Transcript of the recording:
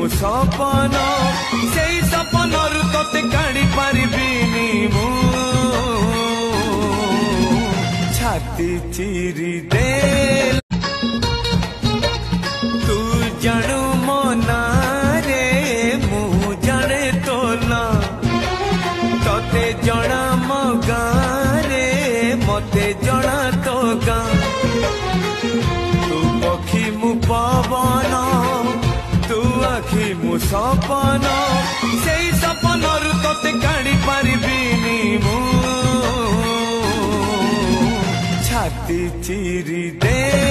मु सपन से सपन ते काढ़ी पारिबिनी मु छाती चिरी दे तू जानू मो ना रे मु जाने तो ना तोते जना मो गाँ रे मते जना तो गाँ तू पक्षी मु पवन तू आखि मु सपन से सपन ते काढ़ी पारिबिनी मु छाती चिरी दे।